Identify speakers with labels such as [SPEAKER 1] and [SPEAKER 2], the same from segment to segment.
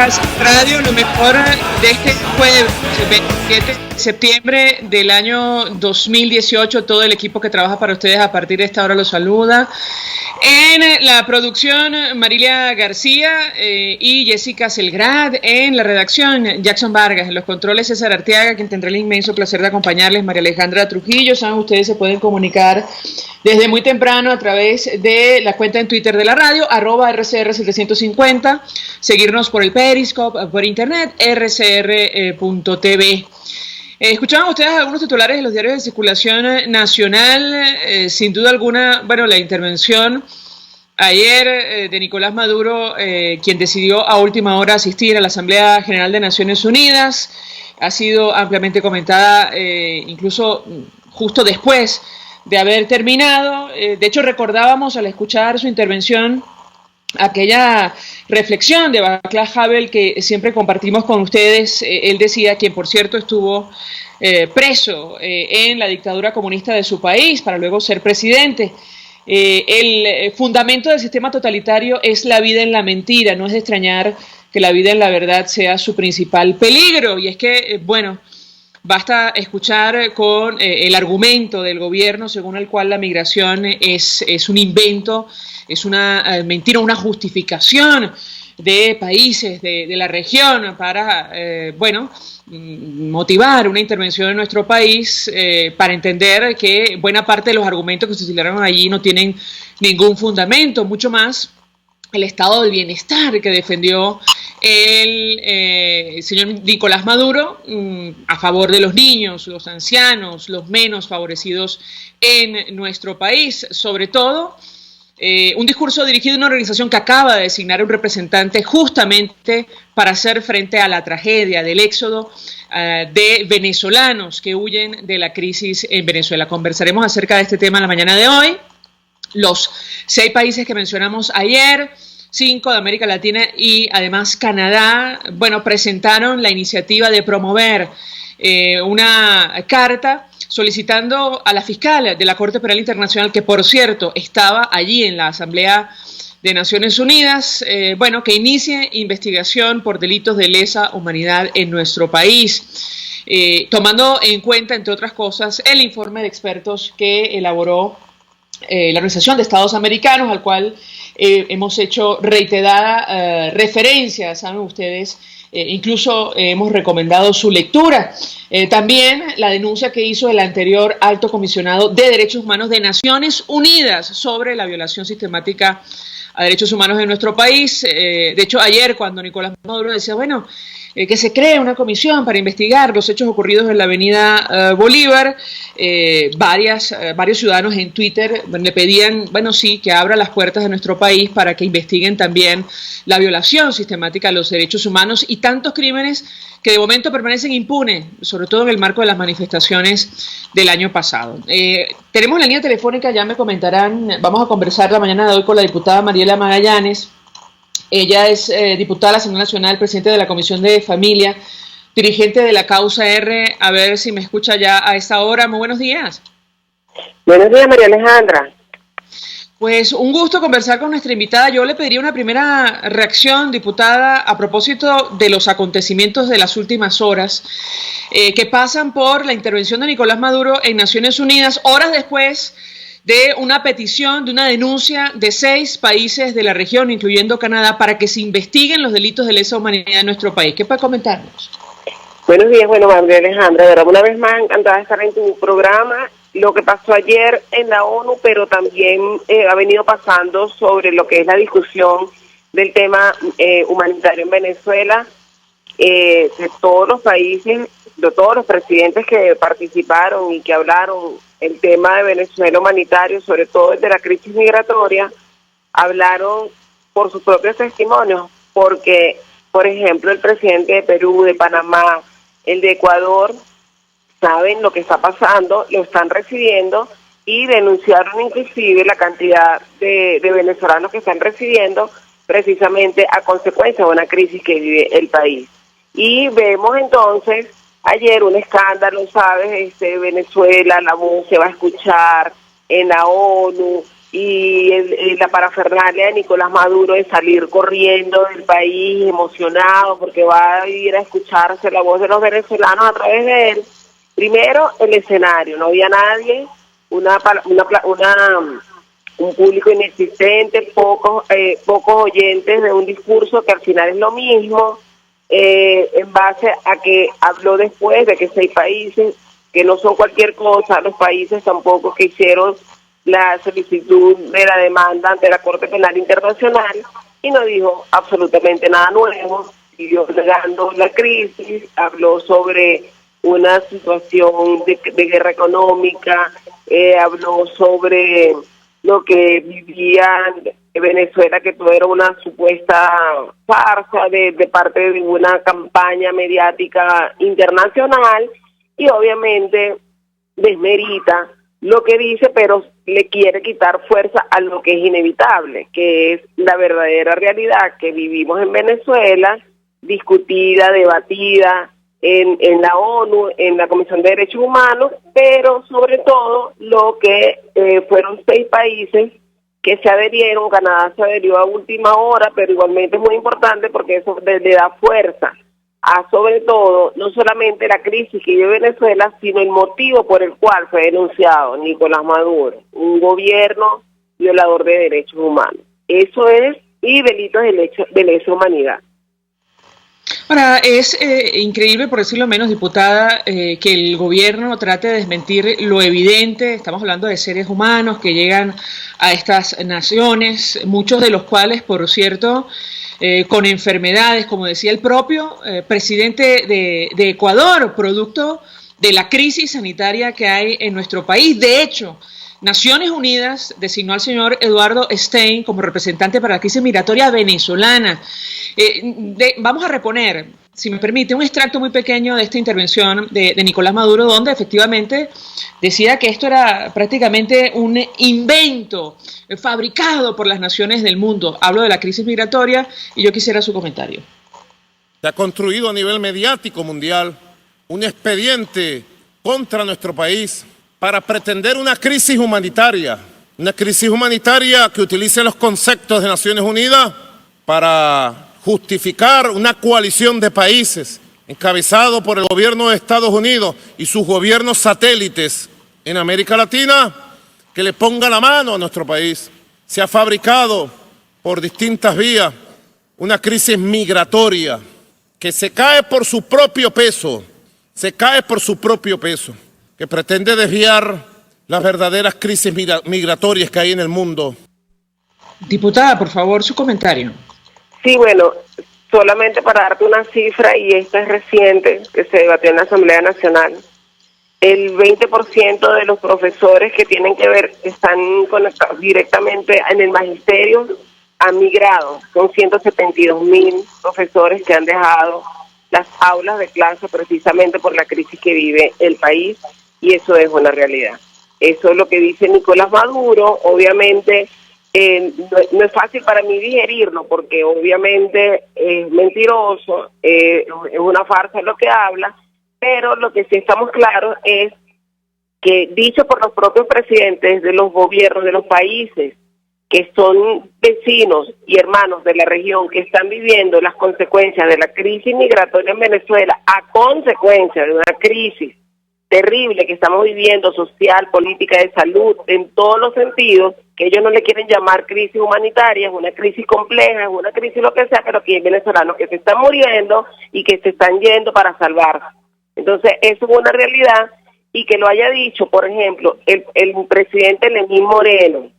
[SPEAKER 1] Caracas Radio, lo mejor de este jueves, el 27 de septiembre del año 2018. Todo el equipo que trabaja para ustedes a partir de esta hora los saluda. En la producción, Marilia García y Jessica Selgrad. En la redacción, Jackson Vargas. En los controles, César Arteaga, quien tendrá el inmenso placer de acompañarles, María Alejandra Trujillo. Saben, ustedes se pueden comunicar desde muy temprano a través de la cuenta en Twitter de la radio, @RCR750, seguirnos por el Periscope, por internet, rcr.tv. Escuchaban ustedes algunos titulares de los diarios de circulación nacional, sin duda alguna, bueno, la intervención ayer de Nicolás Maduro, quien decidió a última hora asistir a la Asamblea General de Naciones Unidas, ha sido ampliamente comentada, incluso justo después de haber terminado. De hecho, recordábamos al escuchar su intervención aquella reflexión de Václav Havel que siempre compartimos con ustedes. Él decía, quien por cierto estuvo preso en la dictadura comunista de su país para luego ser presidente. El fundamento del sistema totalitario es la vida en la mentira. No es de extrañar que la vida en la verdad sea su principal peligro. Y es que, bueno, basta escuchar con el argumento del gobierno según el cual la migración es un invento, es una mentira, una justificación de países de la región para, motivar una intervención en nuestro país, para entender que buena parte de los argumentos que se utilizaron allí no tienen ningún fundamento, mucho más el estado del bienestar que defendió el señor Nicolás Maduro a favor de los niños, los ancianos, los menos favorecidos en nuestro país. Sobre todo, un discurso dirigido a una organización que acaba de designar un representante justamente para hacer frente a la tragedia del éxodo de venezolanos que huyen de la crisis en Venezuela. Conversaremos acerca de este tema en la mañana de hoy. Los 6 países que mencionamos ayer, 5 de América Latina y además Canadá, bueno, presentaron la iniciativa de promover una carta solicitando a la fiscal de la Corte Penal Internacional, que por cierto estaba allí en la Asamblea de Naciones Unidas, que inicie investigación por delitos de lesa humanidad en nuestro país, tomando en cuenta, entre otras cosas, el informe de expertos que elaboró la Organización de Estados Americanos, al cual hemos hecho reiterada referencia, saben ustedes, incluso hemos recomendado su lectura. También la denuncia que hizo el anterior alto comisionado de Derechos Humanos de Naciones Unidas sobre la violación sistemática a derechos humanos en nuestro país. De hecho, ayer cuando Nicolás Maduro decía, que se cree una comisión para investigar los hechos ocurridos en la avenida Bolívar, varios ciudadanos en Twitter le pedían, que abra las puertas de nuestro país para que investiguen también la violación sistemática de los derechos humanos y tantos crímenes que de momento permanecen impunes, sobre todo en el marco de las manifestaciones del año pasado. Tenemos la línea telefónica, ya me comentarán, vamos a conversar la mañana de hoy con la diputada Mariela Magallanes. Ella es diputada de la Asamblea Nacional, presidente de la Comisión de Familia, dirigente de la Causa R. A ver si me escucha ya a esta hora. Muy buenos días.
[SPEAKER 2] Buenos días, María Alejandra.
[SPEAKER 1] Pues un gusto conversar con nuestra invitada. Yo le pediría una primera reacción, diputada, a propósito de los acontecimientos de las últimas horas, que pasan por la intervención de Nicolás Maduro en Naciones Unidas, horas después de una petición, de una denuncia de 6 países de la región, incluyendo Canadá, para que se investiguen los delitos de lesa humanidad en nuestro país. ¿Qué puede comentarnos?
[SPEAKER 2] Buenos días, María Alejandra. De verdad, una vez más encantada de estar en tu programa. Lo que pasó ayer en la ONU, pero también ha venido pasando sobre lo que es la discusión del tema humanitario en Venezuela, de todos los países, de todos los presidentes que participaron y que hablaron el tema de Venezuela humanitario, sobre todo el de la crisis migratoria, hablaron por sus propios testimonios, porque, por ejemplo, el presidente de Perú, de Panamá, el de Ecuador, saben lo que está pasando, lo están recibiendo y denunciaron inclusive la cantidad de venezolanos que están recibiendo precisamente a consecuencia de una crisis que vive el país. Y vemos entonces ayer un escándalo, ¿sabes? Venezuela, la voz se va a escuchar en la ONU, la parafernalia de Nicolás Maduro de salir corriendo del país emocionado porque va a ir a escucharse la voz de los venezolanos a través de él. Primero, el escenario, no había nadie, un público inexistente, pocos oyentes de un discurso que al final es lo mismo, en base a que habló después de que 6 países, que no son cualquier cosa, los países tampoco que hicieron la solicitud de la demanda ante la Corte Penal Internacional, y no dijo absolutamente nada nuevo, siguió negando la crisis, habló sobre una situación de guerra económica, habló sobre lo que vivía Venezuela, que todo era una supuesta farsa de parte de una campaña mediática internacional, y obviamente desmerita lo que dice, pero le quiere quitar fuerza a lo que es inevitable, que es la verdadera realidad que vivimos en Venezuela, discutida, debatida en la ONU, en la Comisión de Derechos Humanos, pero sobre todo lo que fueron 6 países que se adherieron. Canadá se adherió a última hora, pero igualmente es muy importante porque eso le da fuerza a, sobre todo, no solamente la crisis que vive Venezuela, sino el motivo por el cual fue denunciado Nicolás Maduro, un gobierno violador de derechos humanos. Eso es, y delitos de lesa humanidad.
[SPEAKER 1] Ahora, es increíble, por decirlo menos, diputada, que el gobierno trate de desmentir lo evidente. Estamos hablando de seres humanos que llegan a estas naciones, muchos de los cuales, por cierto, con enfermedades, como decía el propio presidente de Ecuador, producto de la crisis sanitaria que hay en nuestro país. De hecho, Naciones Unidas designó al señor Eduardo Stein como representante para la crisis migratoria venezolana. Vamos a reponer, si me permite, un extracto muy pequeño de esta intervención de Nicolás Maduro, donde efectivamente decía que esto era prácticamente un invento fabricado por las naciones del mundo. Hablo de la crisis migratoria y yo quisiera su comentario.
[SPEAKER 3] Se ha construido a nivel mediático mundial un expediente contra nuestro país para pretender una crisis humanitaria que utilice los conceptos de Naciones Unidas para justificar una coalición de países encabezado por el gobierno de Estados Unidos y sus gobiernos satélites en América Latina, que le ponga la mano a nuestro país. Se ha fabricado por distintas vías una crisis migratoria que se cae por su propio peso, que pretende desviar las verdaderas crisis migratorias que hay en el mundo.
[SPEAKER 1] Diputada, por favor, su comentario.
[SPEAKER 2] Sí, bueno, solamente para darte una cifra, y esta es reciente, que se debatió en la Asamblea Nacional, el 20% de los profesores que tienen que ver, están conectados directamente en el magisterio, han migrado. Son 172,000 profesores que han dejado las aulas de clase precisamente por la crisis que vive el país, y eso es una realidad. Eso es lo que dice Nicolás Maduro. Obviamente no es fácil para mí digerirlo, porque obviamente es mentiroso, es una farsa lo que habla, pero lo que sí estamos claros es que, dicho por los propios presidentes de los gobiernos de los países que son vecinos y hermanos de la región, que están viviendo las consecuencias de la crisis migratoria en Venezuela, a consecuencia de una crisis terrible que estamos viviendo, social, política, de salud, en todos los sentidos, que ellos no le quieren llamar crisis humanitaria, es una crisis compleja, es una crisis lo que sea, pero que hay venezolanos que se están muriendo y que se están yendo para salvarse. Entonces, eso es una realidad, y que lo haya dicho, por ejemplo, el presidente Lenín Moreno,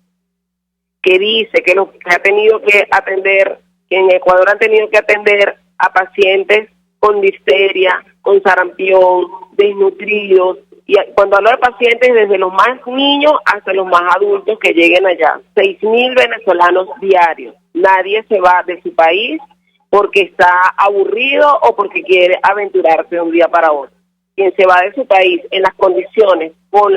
[SPEAKER 2] que dice que lo que ha tenido que atender, que en Ecuador han tenido que atender a pacientes con difteria, con sarampión, desnutridos, y cuando hablo de pacientes, desde los más niños hasta los más adultos que lleguen allá, 6,000 venezolanos diarios. Nadie se va de su país porque está aburrido o porque quiere aventurarse de un día para otro. Quien se va de su país en las condiciones como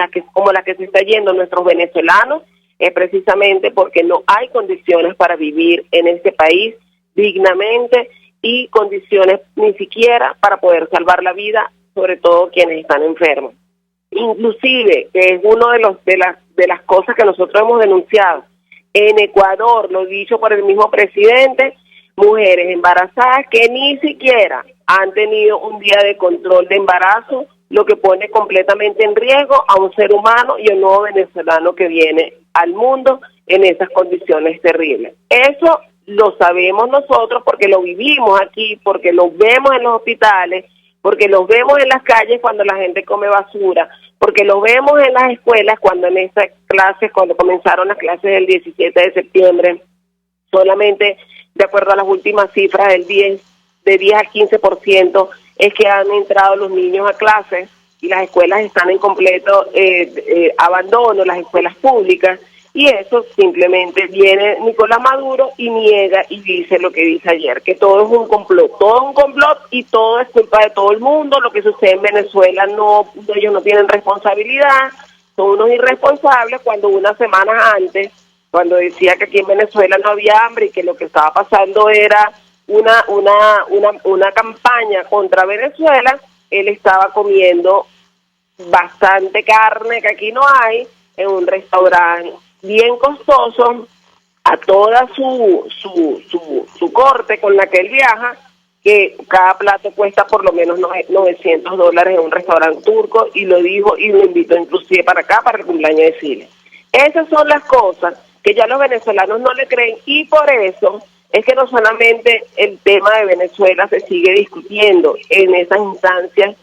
[SPEAKER 2] las que se está yendo nuestros venezolanos, es precisamente porque no hay condiciones para vivir en este país dignamente, y condiciones ni siquiera para poder salvar la vida, sobre todo quienes están enfermos. Inclusive, que es uno de las cosas que nosotros hemos denunciado, en Ecuador, lo dicho por el mismo presidente, mujeres embarazadas que ni siquiera han tenido un día de control de embarazo, lo que pone completamente en riesgo a un ser humano y a un nuevo venezolano que viene al mundo en esas condiciones terribles. Eso lo sabemos nosotros porque lo vivimos aquí, porque lo vemos en los hospitales, porque lo vemos en las calles cuando la gente come basura, porque lo vemos en las escuelas cuando en estas clases, cuando comenzaron las clases del 17 de septiembre, solamente de acuerdo a las últimas cifras del 10 al 15% es que han entrado los niños a clases y las escuelas están en completo abandono, las escuelas públicas, y eso simplemente viene Nicolás Maduro y niega y dice lo que dice ayer, que todo es un complot y todo es culpa de todo el mundo. Lo que sucede en Venezuela, ellos no tienen responsabilidad, son unos irresponsables, cuando unas semanas antes, cuando decía que aquí en Venezuela no había hambre y que lo que estaba pasando era una campaña contra Venezuela, él estaba comiendo bastante carne que aquí no hay, en un restaurante bien costoso, a toda su corte con la que él viaja, que cada plato cuesta por lo menos $900 en un restaurante turco, y lo dijo y lo invitó inclusive para acá, para el cumpleaños de Chile. Esas son las cosas que ya los venezolanos no le creen, y por eso es que no solamente el tema de Venezuela se sigue discutiendo en esas instancias,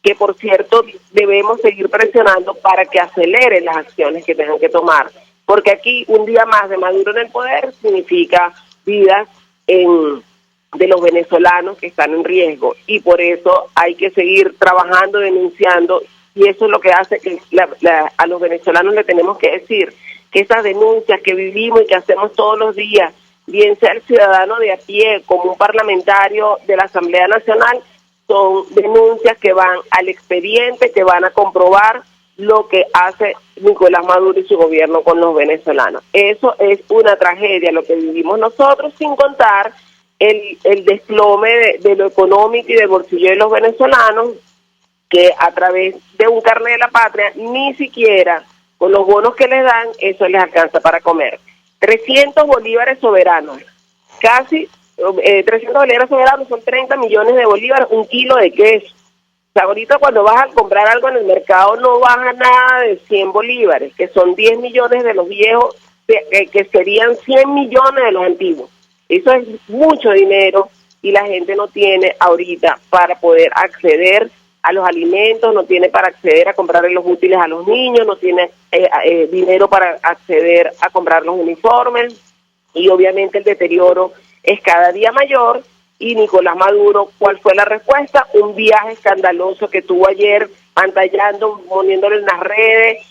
[SPEAKER 2] que por cierto debemos seguir presionando para que aceleren las acciones que tengan que tomar, porque aquí un día más de Maduro en el poder significa vidas de los venezolanos que están en riesgo, y por eso hay que seguir trabajando, denunciando, y eso es lo que hace que a los venezolanos le tenemos que decir que esas denuncias que vivimos y que hacemos todos los días, bien sea el ciudadano de a pie como un parlamentario de la Asamblea Nacional, son denuncias que van al expediente, que van a comprobar lo que hace Nicolás Maduro y su gobierno con los venezolanos. Eso es una tragedia lo que vivimos nosotros, sin contar el desplome de lo económico y del bolsillo de los venezolanos, que a través de un carnet de la patria, ni siquiera con los bonos que les dan, eso les alcanza para comer. 300 bolívares soberanos, casi 300 bolívares soberanos son 30 millones de bolívares, un kilo de queso. O sea, ahorita cuando vas a comprar algo en el mercado no baja nada de 100 bolívares, que son 10 millones de los viejos, que serían 100 millones de los antiguos. Eso es mucho dinero y la gente no tiene ahorita para poder acceder a los alimentos, no tiene para acceder a comprarle los útiles a los niños, no tiene dinero para acceder a comprar los uniformes, y obviamente el deterioro es cada día mayor. Y Nicolás Maduro, ¿cuál fue la respuesta? Un viaje escandaloso que tuvo ayer, pantallando, poniéndolo en las redes,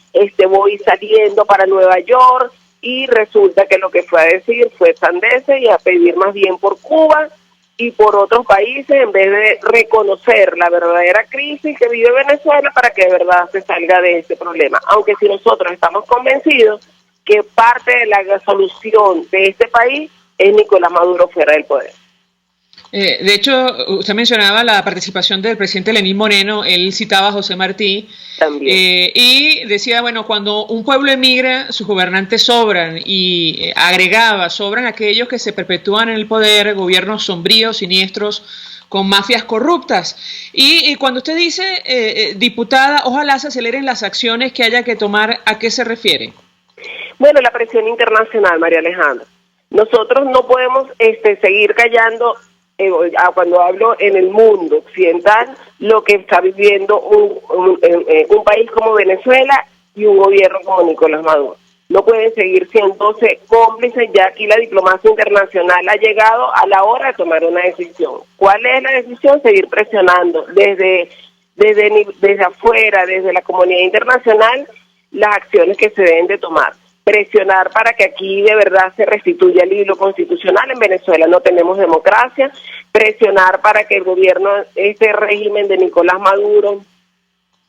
[SPEAKER 2] voy saliendo para Nueva York, y resulta que lo que fue a decir fue sandeces y a pedir más bien por Cuba y por otros países, en vez de reconocer la verdadera crisis que vive Venezuela para que de verdad se salga de este problema. Aunque si nosotros estamos convencidos que parte de la solución de este país es Nicolás Maduro fuera del poder.
[SPEAKER 1] De hecho, usted mencionaba la participación del presidente Lenín Moreno, él citaba a José Martí, y decía, bueno, cuando un pueblo emigra, sus gobernantes sobran, y agregaba, sobran aquellos que se perpetúan en el poder, gobiernos sombríos, siniestros, con mafias corruptas. Y cuando usted dice, diputada, ojalá se aceleren las acciones que haya que tomar, ¿a qué se refiere?
[SPEAKER 2] Bueno, la presión internacional, María Alejandra. Nosotros no podemos seguir callando cuando hablo en el mundo occidental, lo que está viviendo un país como Venezuela y un gobierno como Nicolás Maduro. No pueden seguir siendo cómplices, ya aquí la diplomacia internacional ha llegado a la hora de tomar una decisión. ¿Cuál es la decisión? Seguir presionando desde afuera, desde la comunidad internacional, las acciones que se deben de tomar. Presionar para que aquí de verdad se restituya el hilo constitucional. En Venezuela no tenemos democracia. Presionar para que el gobierno, este régimen de Nicolás Maduro,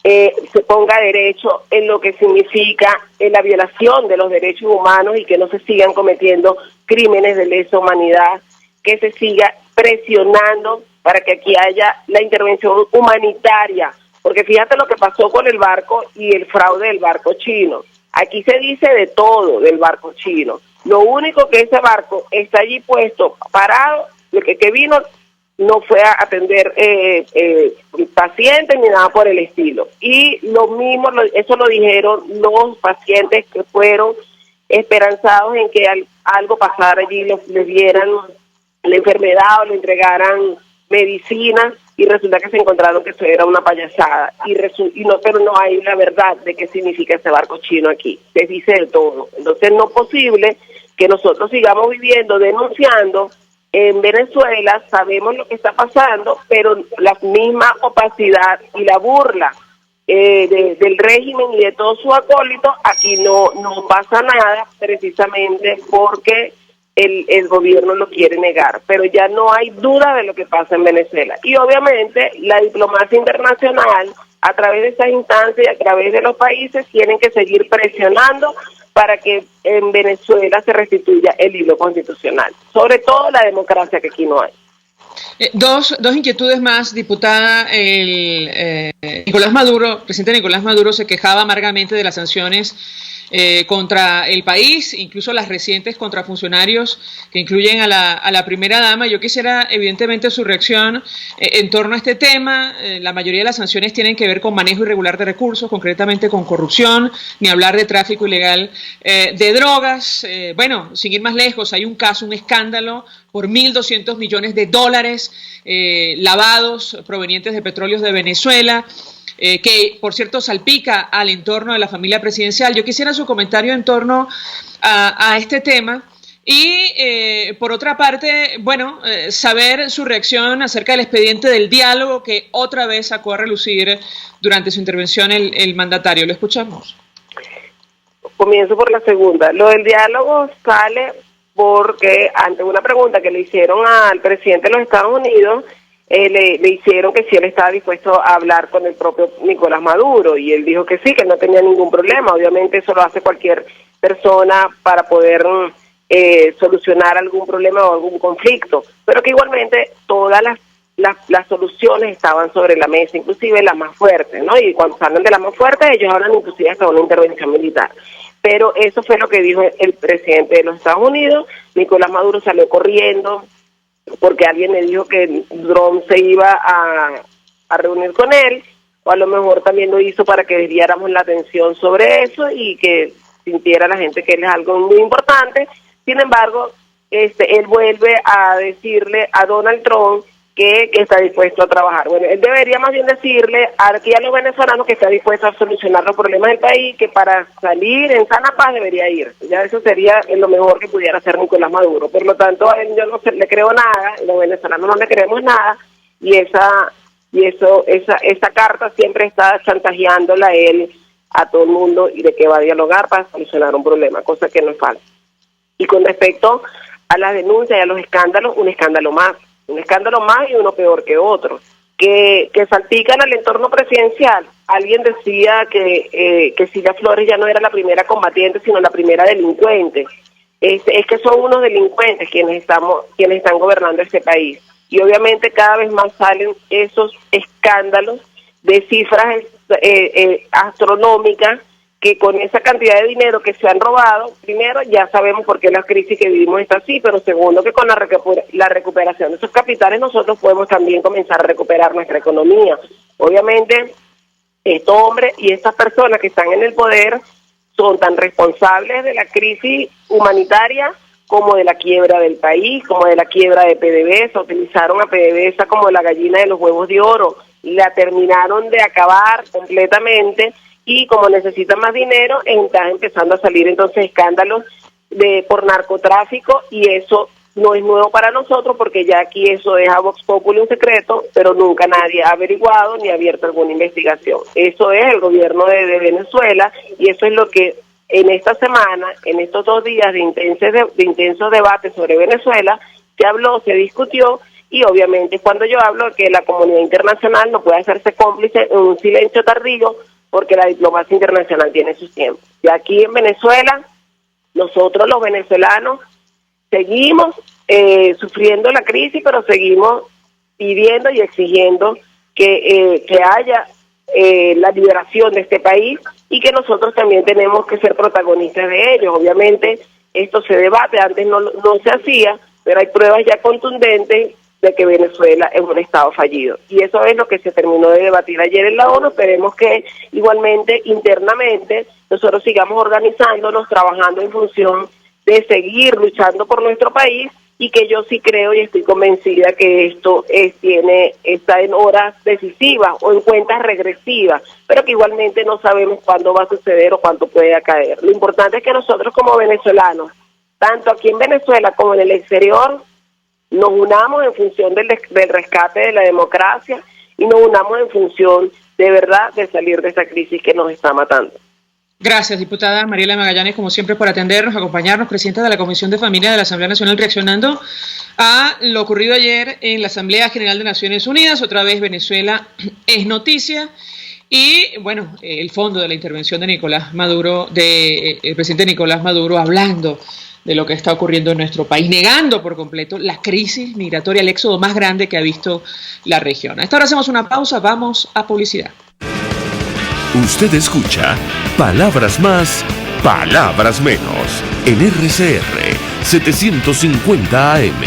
[SPEAKER 2] se ponga derecho en lo que significa la violación de los derechos humanos y que no se sigan cometiendo crímenes de lesa humanidad, que se siga presionando para que aquí haya la intervención humanitaria porque fíjate lo que pasó con el barco y el fraude del barco chino. Aquí se dice de todo del barco chino. Lo único que ese barco está allí puesto, parado, lo que vino no fue a atender pacientes ni nada por el estilo. Y lo mismo, eso lo dijeron los pacientes que fueron esperanzados en que algo pasara allí, les dieran la enfermedad o le entregaran medicina, y resulta que se encontraron que eso era una payasada. Pero no hay la verdad de qué significa ese barco chino aquí. Se dice de todo. Entonces no es posible que nosotros sigamos viviendo, denunciando. En Venezuela sabemos lo que está pasando, pero la misma opacidad y la burla del régimen y de todos sus acólitos, aquí no pasa nada, precisamente porque el gobierno lo quiere negar. Pero ya no hay duda de lo que pasa en Venezuela. Y obviamente la diplomacia internacional, a través de esas instancias y a través de los países, tienen que seguir presionando para que en Venezuela se restituya el hilo constitucional, sobre todo la democracia, que aquí no hay.
[SPEAKER 1] Dos inquietudes más, diputada. Nicolás Maduro, presidente Nicolás Maduro, se quejaba amargamente de las sanciones contra el país, incluso las recientes contra funcionarios que incluyen a la primera dama. Yo quisiera, evidentemente, su reacción en torno a este tema. La mayoría de las sanciones tienen que ver con manejo irregular de recursos, concretamente con corrupción, ni hablar de tráfico ilegal de drogas. Bueno, sin ir más lejos, hay un caso, un escándalo por $1.200 millones lavados provenientes de petróleos de Venezuela, que por cierto salpica al entorno de la familia presidencial. Yo quisiera su comentario en torno a este tema y por otra parte, bueno, saber su reacción acerca del expediente del diálogo que otra vez sacó a relucir durante su intervención el mandatario. Lo escuchamos.
[SPEAKER 2] Comienzo por la segunda. Lo del diálogo sale porque ante una pregunta que le hicieron al presidente de los Estados Unidos, le hicieron que si él estaba dispuesto a hablar con el propio Nicolás Maduro, y él dijo que sí, que no tenía ningún problema. Obviamente eso lo hace cualquier persona para poder solucionar algún problema o algún conflicto, pero que igualmente todas las soluciones estaban sobre la mesa, inclusive las más fuertes, ¿no? Y cuando hablan de las más fuertes, ellos hablan inclusive hasta de una intervención militar. Pero eso fue lo que dijo el presidente de los Estados Unidos. Nicolás Maduro salió corriendo porque alguien le dijo que Trump se iba a reunir con él, o a lo mejor también lo hizo para que desviáramos la atención sobre eso y que sintiera la gente que él es algo muy importante. Sin embargo, él vuelve a decirle a Donald Trump que está dispuesto a trabajar. Bueno, él debería más bien decirle aquí a los venezolanos que está dispuesto a solucionar los problemas del país, que para salir en sana paz debería ir. Ya eso sería lo mejor que pudiera hacer Nicolás Maduro. Por lo tanto, a él yo no le creo nada, los venezolanos no le creemos nada, y esa carta siempre está chantajeándola a él, a todo el mundo, y de que va a dialogar para solucionar un problema, cosa que no es falsa. Y con respecto a las denuncias y a los escándalos, un escándalo más y uno peor que otro, que salpican al entorno presidencial. Alguien decía que Cilia Flores ya no era la primera combatiente, sino la primera delincuente. Es que son unos delincuentes quienes están gobernando este país. Y obviamente cada vez más salen esos escándalos de cifras astronómicas, que con esa cantidad de dinero que se han robado, primero ya sabemos por qué la crisis que vivimos está así, pero segundo que con la recuperación de esos capitales nosotros podemos también comenzar a recuperar nuestra economía. Obviamente estos hombres y estas personas que están en el poder son tan responsables de la crisis humanitaria como de la quiebra del país, como de la quiebra de PDVSA. Utilizaron a PDVSA como la gallina de los huevos de oro, la terminaron de acabar completamente. Y como necesitan más dinero, están empezando a salir entonces escándalos por narcotráfico, y eso no es nuevo para nosotros, porque ya aquí eso es a Vox Populi un secreto, pero nunca nadie ha averiguado ni ha abierto alguna investigación. Eso es el gobierno de Venezuela, y eso es lo que en esta semana, en estos 2 días de intensos debates sobre Venezuela, se habló, se discutió, y obviamente cuando yo hablo que la comunidad internacional no puede hacerse cómplice en un silencio tardío, porque la diplomacia internacional tiene sus tiempos. Y aquí en Venezuela, nosotros los venezolanos seguimos sufriendo la crisis, pero seguimos pidiendo y exigiendo que haya la liberación de este país y que nosotros también tenemos que ser protagonistas de ello. Obviamente esto se debate, antes no se hacía, pero hay pruebas ya contundentes de que Venezuela es un estado fallido. Y eso es lo que se terminó de debatir ayer en la ONU. Esperemos que igualmente internamente nosotros sigamos organizándonos, trabajando en función de seguir luchando por nuestro país, y que yo sí creo y estoy convencida que esto está en horas decisivas o en cuentas regresivas, pero que igualmente no sabemos cuándo va a suceder o cuánto puede caer. Lo importante es que nosotros como venezolanos, tanto aquí en Venezuela como en el exterior, nos unamos en función del rescate de la democracia y nos unamos en función de verdad de salir de esa crisis que nos está matando.
[SPEAKER 1] Gracias, diputada Mariela Magallanes, como siempre, por atendernos, acompañarnos, presidenta de la Comisión de Familia de la Asamblea Nacional, reaccionando a lo ocurrido ayer en la Asamblea General de Naciones Unidas. Otra vez Venezuela es noticia. Y, bueno, el fondo de la intervención de Nicolás Maduro, el presidente Nicolás Maduro, hablando de lo que está ocurriendo en nuestro país, negando por completo la crisis migratoria, el éxodo más grande que ha visto la región. A esta hora hacemos una pausa, vamos a publicidad.
[SPEAKER 4] Usted escucha Palabras Más, Palabras Menos en RCR 750 AM.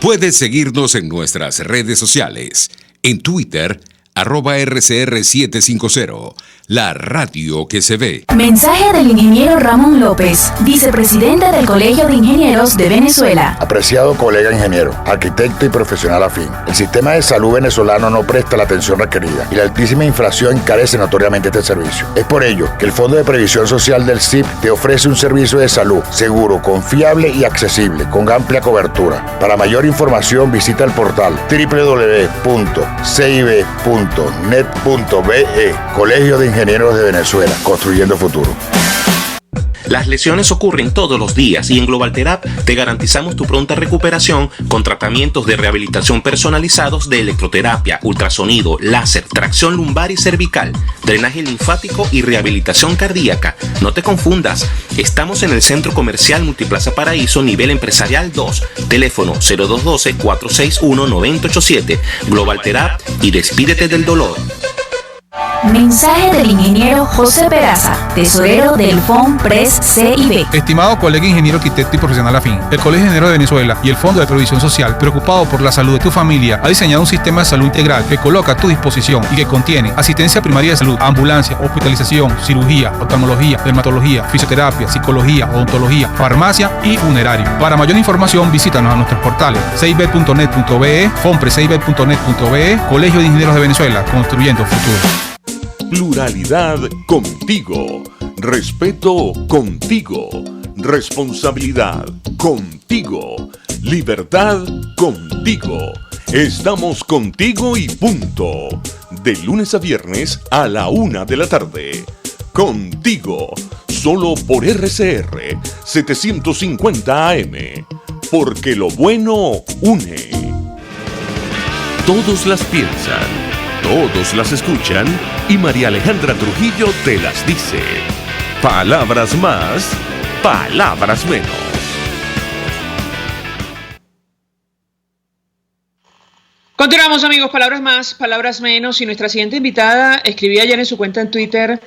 [SPEAKER 4] Puedes seguirnos en nuestras redes sociales. En Twitter, @RCR750, la radio que se ve.
[SPEAKER 5] Mensaje del ingeniero Ramón López, vicepresidente del Colegio de Ingenieros de Venezuela.
[SPEAKER 6] Apreciado colega ingeniero, arquitecto y profesional afín, el sistema de salud venezolano no presta la atención requerida y la altísima inflación encarece notoriamente este servicio. Es por ello que el Fondo de Previsión Social del CIP te ofrece un servicio de salud seguro, confiable y accesible, con amplia cobertura. Para mayor información visita el portal www.cib.net.be, Colegio de Ingenieros de Venezuela, construyendo futuro.
[SPEAKER 7] Las lesiones ocurren todos los días y en Globalterap te garantizamos tu pronta recuperación con tratamientos de rehabilitación personalizados de electroterapia, ultrasonido, láser, tracción lumbar y cervical, drenaje linfático y rehabilitación cardíaca. No te confundas, estamos en el Centro Comercial Multiplaza Paraíso, nivel empresarial 2, teléfono 0212-461-9087, Globalterap y despídete del dolor.
[SPEAKER 5] Mensaje del ingeniero José Peraza, tesorero del FONPRES CIB.
[SPEAKER 8] Estimado colega ingeniero, arquitecto y profesional afín, el Colegio de Ingenieros de Venezuela y el Fondo de Previsión Social, preocupado por la salud de tu familia, ha diseñado un sistema de salud integral que coloca a tu disposición y que contiene asistencia primaria de salud, ambulancia, hospitalización, cirugía, oftalmología, dermatología, fisioterapia, psicología, odontología, farmacia y funerario. Para mayor información, visítanos a nuestros portales cib.net.be, fonprescib.net.be, Colegio de Ingenieros de Venezuela, construyendo futuro.
[SPEAKER 4] Pluralidad contigo, respeto contigo, responsabilidad contigo, libertad contigo. Estamos contigo y punto. De lunes a viernes a la 1 de la tarde. Contigo, solo por RCR 750 AM. Porque lo bueno une. Todos las piensan. Todos las escuchan y María Alejandra Trujillo te las dice. Palabras más, palabras menos.
[SPEAKER 1] Continuamos, amigos, palabras más, palabras menos. Y nuestra siguiente invitada escribía ayer en su cuenta en Twitter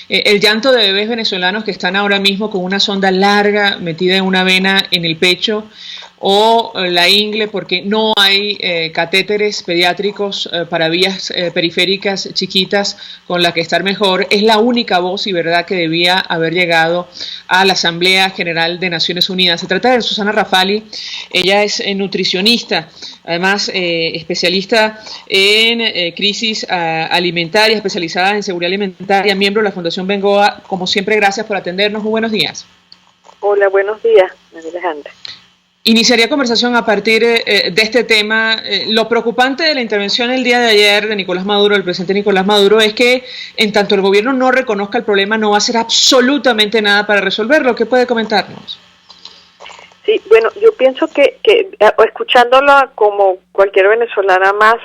[SPEAKER 1] el llanto de bebés venezolanos que están ahora mismo con una sonda larga metida en una vena en el pecho o la ingle, porque no hay catéteres pediátricos para vías periféricas chiquitas con la que estar mejor. Es la única voz y verdad que debía haber llegado a la Asamblea General de Naciones Unidas. Se trata de Susana Rafali. Ella es nutricionista, además especialista en crisis alimentaria, especializada en seguridad alimentaria, miembro de la Fundación Bengoa. Como siempre, gracias por atendernos. Muy buenos días.
[SPEAKER 9] Hola, buenos días, María Alejandra.
[SPEAKER 1] Iniciaría conversación a partir de este tema. Lo preocupante de la intervención el día de ayer de Nicolás Maduro, el presidente Nicolás Maduro, es que en tanto el gobierno no reconozca el problema, no va a hacer absolutamente nada para resolverlo. ¿Qué puede comentarnos?
[SPEAKER 9] Sí, bueno, yo pienso que escuchándola como cualquier venezolana más,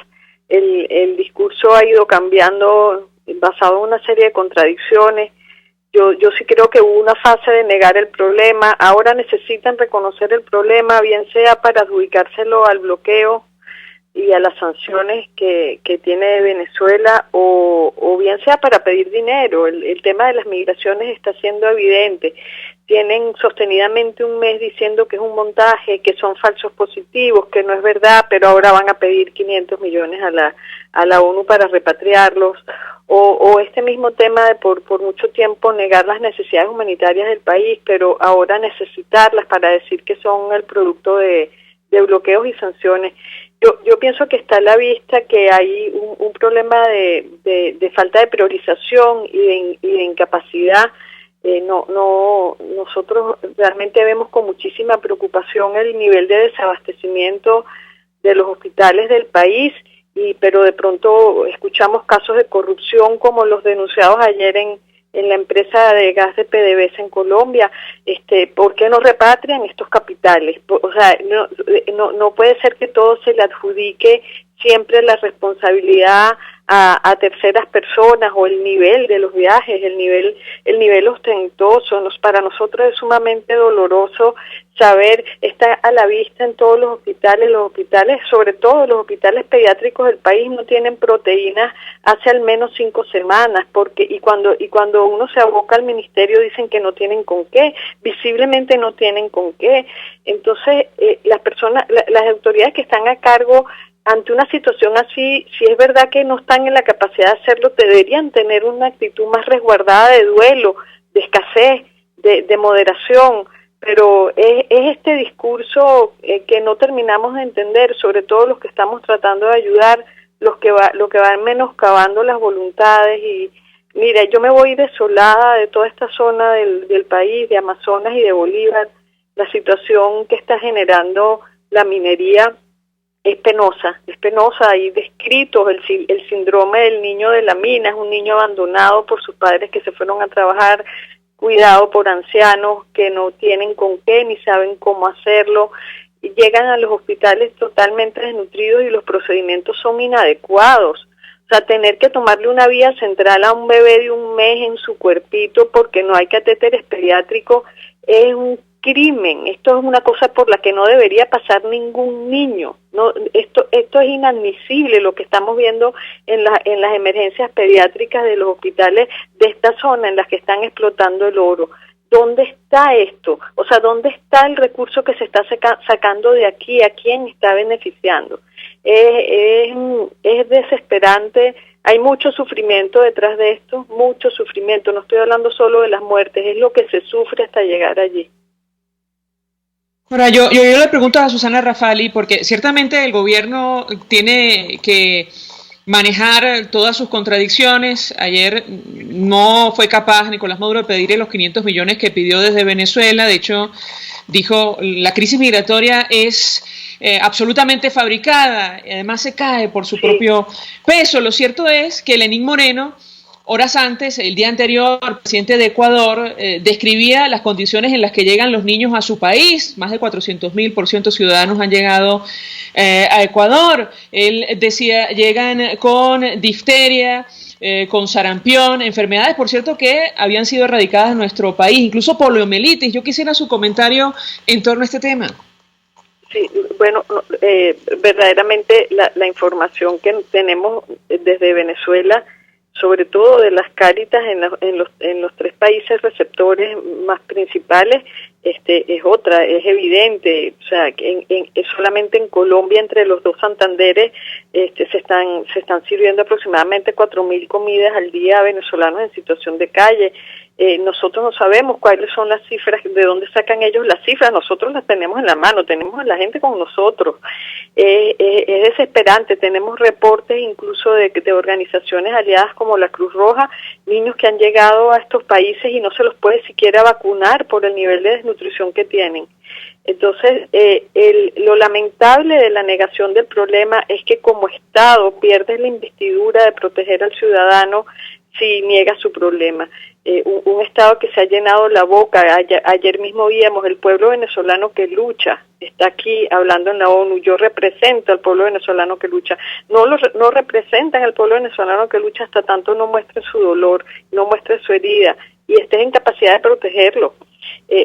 [SPEAKER 9] el discurso ha ido cambiando basado en una serie de contradicciones. Yo sí creo que hubo una fase de negar el problema. Ahora necesitan reconocer el problema, bien sea para adjudicárselo al bloqueo y a las sanciones que tiene Venezuela, o bien sea para pedir dinero. El tema de las migraciones está siendo evidente. Tienen sostenidamente un mes diciendo que es un montaje, que son falsos positivos, que no es verdad, pero ahora van a pedir 500 millones a la ONU para repatriarlos, o este mismo tema de por mucho tiempo negar las necesidades humanitarias del país, pero ahora necesitarlas para decir que son el producto de bloqueos y sanciones. Yo pienso que está a la vista que hay un problema de falta de priorización y de incapacidad. Nosotros realmente vemos con muchísima preocupación el nivel de desabastecimiento de los hospitales del país, pero de pronto escuchamos casos de corrupción como los denunciados ayer en la empresa de gas de PDVSA en Colombia. ¿Por qué no repatrian estos capitales? O sea, no puede ser que todo se le adjudique siempre la responsabilidad a terceras personas, o el nivel de los viajes, el nivel ostentoso. Para nosotros es sumamente doloroso saber, está a la vista en todos los hospitales, sobre todo los hospitales pediátricos del país, no tienen proteínas hace al menos 5 semanas, y cuando uno se aboca al ministerio dicen que no tienen con qué, visiblemente no tienen con qué. Entonces, las autoridades que están a cargo ante una situación así, si es verdad que no están en la capacidad de hacerlo, deberían tener una actitud más resguardada de duelo, de escasez, de moderación, pero es este discurso que no terminamos de entender, sobre todo los que estamos tratando de ayudar, lo que van menoscabando las voluntades. Y mira, yo me voy desolada de toda esta zona del país, de Amazonas y de Bolívar. La situación que está generando la minería es penosa. Hay descritos el síndrome del niño de la mina. Es un niño abandonado por sus padres que se fueron a trabajar, cuidado por ancianos que no tienen con qué ni saben cómo hacerlo, y llegan a los hospitales totalmente desnutridos y los procedimientos son inadecuados. O sea, tener que tomarle una vía central a un bebé de 1 mes en su cuerpito porque no hay catéteres pediátricos es un crimen. Esto es una cosa por la que no debería pasar ningún niño. No, esto es inadmisible lo que estamos viendo en las emergencias pediátricas de los hospitales de esta zona en las que están explotando el oro. ¿Dónde está esto? O sea, ¿dónde está el recurso que se está sacando de aquí? ¿A quién está beneficiando? Es desesperante. Hay mucho sufrimiento detrás de esto, mucho sufrimiento. No estoy hablando solo de las muertes, es lo que se sufre hasta llegar allí.
[SPEAKER 1] Ahora, yo le pregunto a Susana Rafali, porque ciertamente el gobierno tiene que manejar todas sus contradicciones. Ayer no fue capaz Nicolás Maduro de pedirle los 500 millones que pidió desde Venezuela. De hecho, dijo, la crisis migratoria es absolutamente fabricada, y además se cae por su propio peso. Lo cierto es que Lenín Moreno, horas antes, el día anterior, el presidente de Ecuador describía las condiciones en las que llegan los niños a su país. Más de 400.000 ciudadanos han llegado a Ecuador. Él decía, llegan con difteria, con sarampión, enfermedades, por cierto, que habían sido erradicadas en nuestro país, incluso poliomielitis. Yo quisiera su comentario en torno a este tema.
[SPEAKER 9] Sí, bueno, verdaderamente la información que tenemos desde Venezuela, sobre todo de las Cáritas en los 3 países receptores más principales, es otra, es evidente. O sea, solamente en Colombia, entre los 2 Santanderes, se están sirviendo aproximadamente 4.000 comidas al día a venezolanos en situación de calle. Nosotros no sabemos cuáles son las cifras, de dónde sacan ellos las cifras. Nosotros las tenemos en la mano, tenemos a la gente con nosotros. Es desesperante. Tenemos reportes incluso de organizaciones aliadas como la Cruz Roja, niños que han llegado a estos países y no se los puede siquiera vacunar por el nivel de desnutrición que tienen. Entonces, lo lamentable de la negación del problema es que como Estado pierdes la investidura de proteger al ciudadano si niega su problema. Un Estado que se ha llenado la boca. Ayer mismo veíamos el pueblo venezolano que lucha, está aquí hablando en la ONU. Yo represento al pueblo venezolano que lucha. No representan al pueblo venezolano que lucha hasta tanto no muestren su dolor, no muestren su herida y estén en capacidad de protegerlo.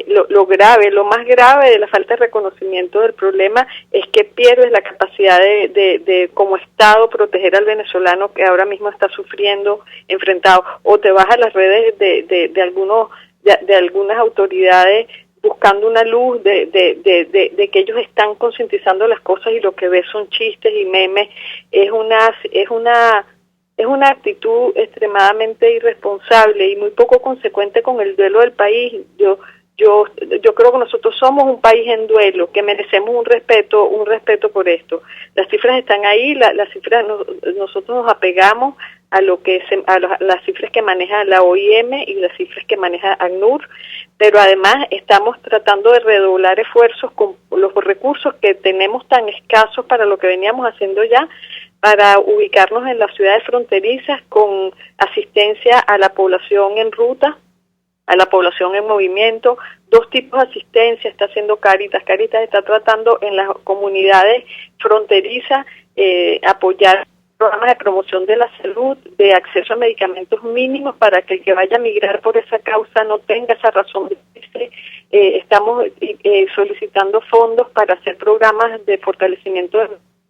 [SPEAKER 9] lo más grave de la falta de reconocimiento del problema es que pierdes la capacidad de como Estado proteger al venezolano que ahora mismo está sufriendo, enfrentado, o te vas a las redes de algunas autoridades buscando una luz de que ellos están concientizando las cosas y lo que ves son chistes y memes. Es una actitud extremadamente irresponsable y muy poco consecuente con el duelo del país. Yo creo que nosotros somos un país en duelo, que merecemos un respeto por esto. Las cifras están ahí, las cifras nosotros nos apegamos a las cifras que maneja la OIM y las cifras que maneja ACNUR, pero además estamos tratando de redoblar esfuerzos con los recursos que tenemos tan escasos para lo que veníamos haciendo ya, para ubicarnos en las ciudades fronterizas con asistencia a la población en ruta, a la población en movimiento. 2 tipos de asistencia está haciendo Cáritas. Cáritas está tratando en las comunidades fronterizas apoyar programas de promoción de la salud, de acceso a medicamentos mínimos para que el que vaya a migrar por esa causa no tenga esa razón de irse. Estamos solicitando fondos para hacer programas de fortalecimiento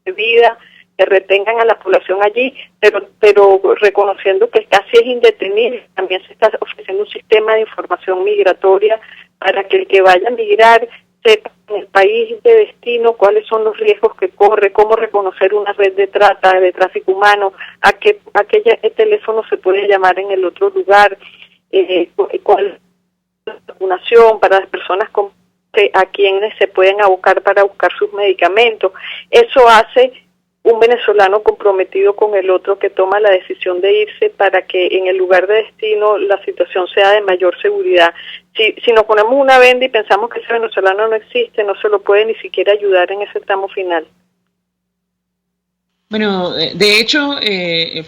[SPEAKER 9] de vida, que retengan a la población allí, pero reconociendo que casi es indetenible. También se está ofreciendo un sistema de información migratoria para que el que vaya a migrar sepa en el país de destino cuáles son los riesgos que corre, cómo reconocer una red de trata, de tráfico humano, a qué teléfono se puede llamar en el otro lugar, cuál es la vacunación para las personas a quienes se pueden abocar para buscar sus medicamentos. Eso hace un venezolano comprometido con el otro que toma la decisión de irse para que en el lugar de destino la situación sea de mayor seguridad. Si nos ponemos una venda y pensamos que ese venezolano no existe, no se lo puede ni siquiera ayudar en ese tramo final.
[SPEAKER 1] Bueno, de hecho,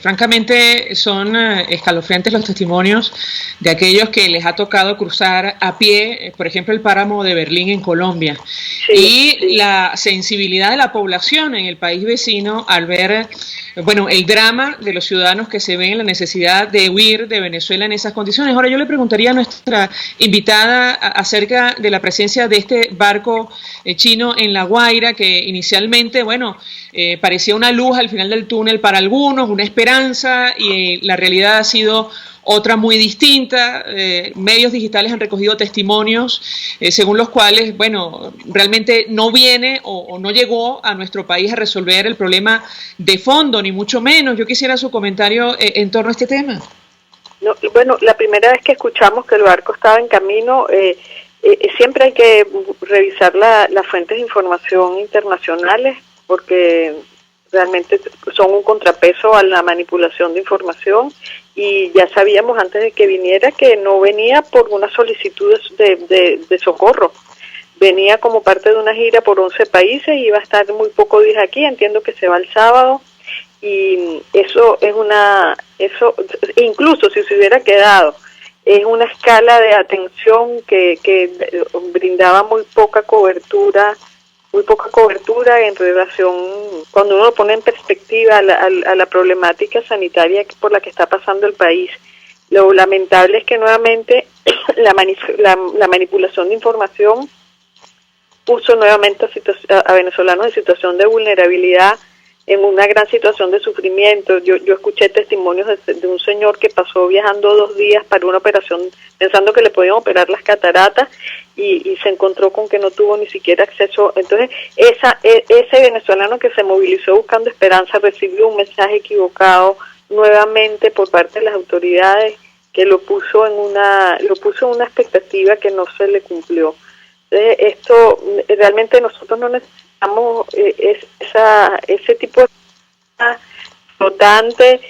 [SPEAKER 1] francamente son escalofriantes los testimonios de aquellos que les ha tocado cruzar a pie, por ejemplo, el páramo de Berlín en Colombia. Sí, y la sensibilidad de la población en el país vecino al ver, bueno, el drama de los ciudadanos que se ven en la necesidad de huir de Venezuela en esas condiciones. Ahora yo le preguntaría a nuestra invitada acerca de la presencia de este barco chino en La Guaira, que inicialmente, bueno, parecía una luz al final del túnel para algunos, una esperanza, y la realidad ha sido otra muy distinta. Medios digitales han recogido testimonios según los cuales, bueno, realmente no viene o no llegó a nuestro país a resolver el problema de fondo, ni mucho menos. Yo quisiera su comentario en torno a este tema.
[SPEAKER 9] No, bueno, la primera vez que escuchamos que el barco estaba en camino, siempre hay que revisar las fuentes de información internacionales, porque realmente son un contrapeso a la manipulación de información, y ya sabíamos antes de que viniera que no venía por una solicitud de socorro, venía como parte de una gira por 11 países y iba a estar muy pocos días aquí. Entiendo que se va el sábado, y eso incluso si se hubiera quedado, es una escala de atención que brindaba muy poca cobertura en relación, cuando uno lo pone en perspectiva a la problemática sanitaria por la que está pasando el país. Lo lamentable es que nuevamente la manipulación de información puso nuevamente a venezolanos en situación de vulnerabilidad, en una gran situación de sufrimiento. Yo escuché testimonios de un señor que pasó viajando 2 días para una operación, pensando que le podían operar las cataratas, y se encontró con que no tuvo ni siquiera acceso. Entonces, ese venezolano que se movilizó buscando esperanza recibió un mensaje equivocado nuevamente por parte de las autoridades, que lo puso en una expectativa que no se le cumplió. Entonces, esto realmente nosotros no necesitamos ese tipo de flotante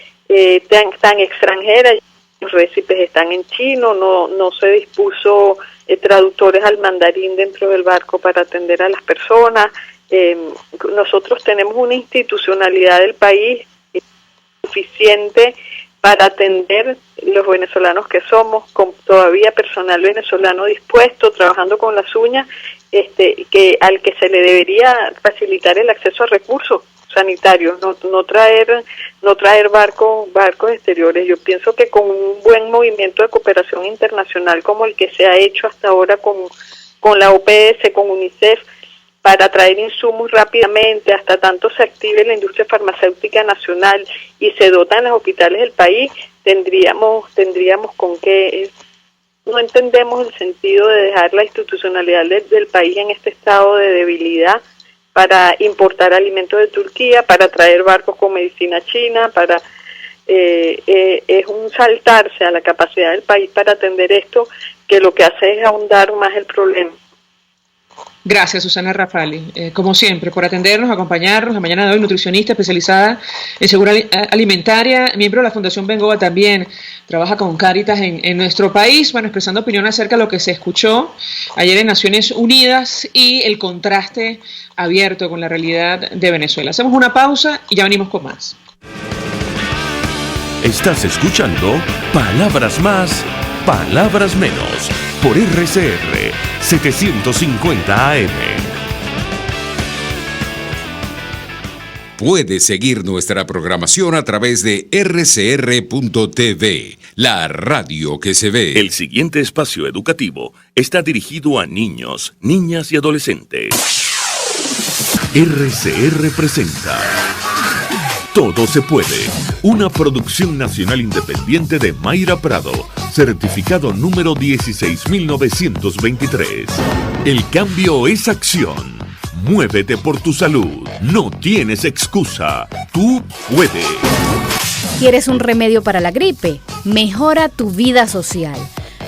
[SPEAKER 9] tan extranjera. Los récipes están en chino, no se dispuso traductores al mandarín dentro del barco para atender a las personas. Nosotros tenemos una institucionalidad del país suficiente para atender los venezolanos que somos, con todavía personal venezolano dispuesto, trabajando con las uñas, al que se le debería facilitar el acceso a recursos. sanitarios, no traer barcos exteriores. Yo pienso que con un buen movimiento de cooperación internacional como el que se ha hecho hasta ahora con la OPS, con UNICEF, para traer insumos rápidamente, hasta tanto se active la industria farmacéutica nacional y se dotan los hospitales del país, tendríamos con qué. No entendemos el sentido de dejar la institucionalidad del país en este estado de debilidad para importar alimentos de Turquía, para traer barcos con medicina china, es un saltarse a la capacidad del país para atender esto, que lo que hace es ahondar más el problema.
[SPEAKER 1] Gracias, Susana Rafali, como siempre, por atendernos, acompañarnos. La mañana de hoy, nutricionista especializada en seguridad alimentaria, miembro de la Fundación Bengoa también, trabaja con Cáritas en nuestro país, bueno, expresando opinión acerca de lo que se escuchó ayer en Naciones Unidas y el contraste abierto con la realidad de Venezuela. Hacemos una pausa y ya venimos con más.
[SPEAKER 4] Estás escuchando Palabras Más, Palabras Menos, por RCR 750 AM.
[SPEAKER 10] Puedes seguir nuestra programación a través de rcr.tv, la radio que se ve.
[SPEAKER 4] El siguiente espacio educativo está dirigido a niños, niñas y adolescentes. RCR presenta Todo se puede, una producción nacional independiente de Mayra Prado, certificado número 16923. El cambio es acción. Muévete por tu salud. No tienes excusa. Tú puedes.
[SPEAKER 11] ¿Quieres un remedio para la gripe? Mejora tu vida social.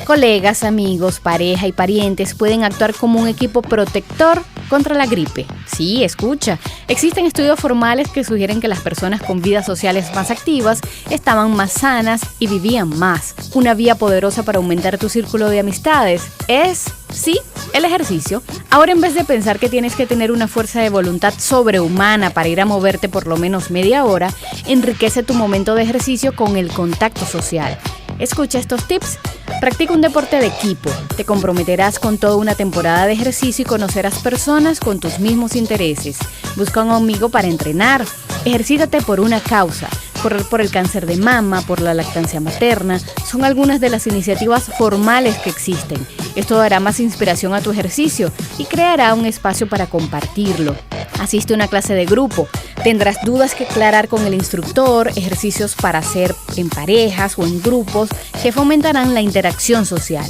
[SPEAKER 11] Colegas, amigos, pareja y parientes pueden actuar como un equipo protector contra la gripe. Sí, escucha. Existen estudios formales que sugieren que las personas con vidas sociales más activas estaban más sanas y vivían más. Una vía poderosa para aumentar tu círculo de amistades es, sí, el ejercicio. Ahora, en vez de pensar que tienes que tener una fuerza de voluntad sobrehumana para ir a moverte por lo menos media hora, enriquece tu momento de ejercicio con el contacto social. Escucha estos tips. Practica un deporte de equipo. Te comprometerás con toda una temporada de ejercicio y conocerás personas con tus mismos intereses. Busca un amigo para entrenar. Ejercítate por una causa. Correr por el cáncer de mama, por la lactancia materna, son algunas de las iniciativas formales que existen. Esto dará más inspiración a tu ejercicio y creará un espacio para compartirlo. Asiste a una clase de grupo. Tendrás dudas que aclarar con el instructor, ejercicios para hacer en parejas o en grupos que fomentarán la interacción social.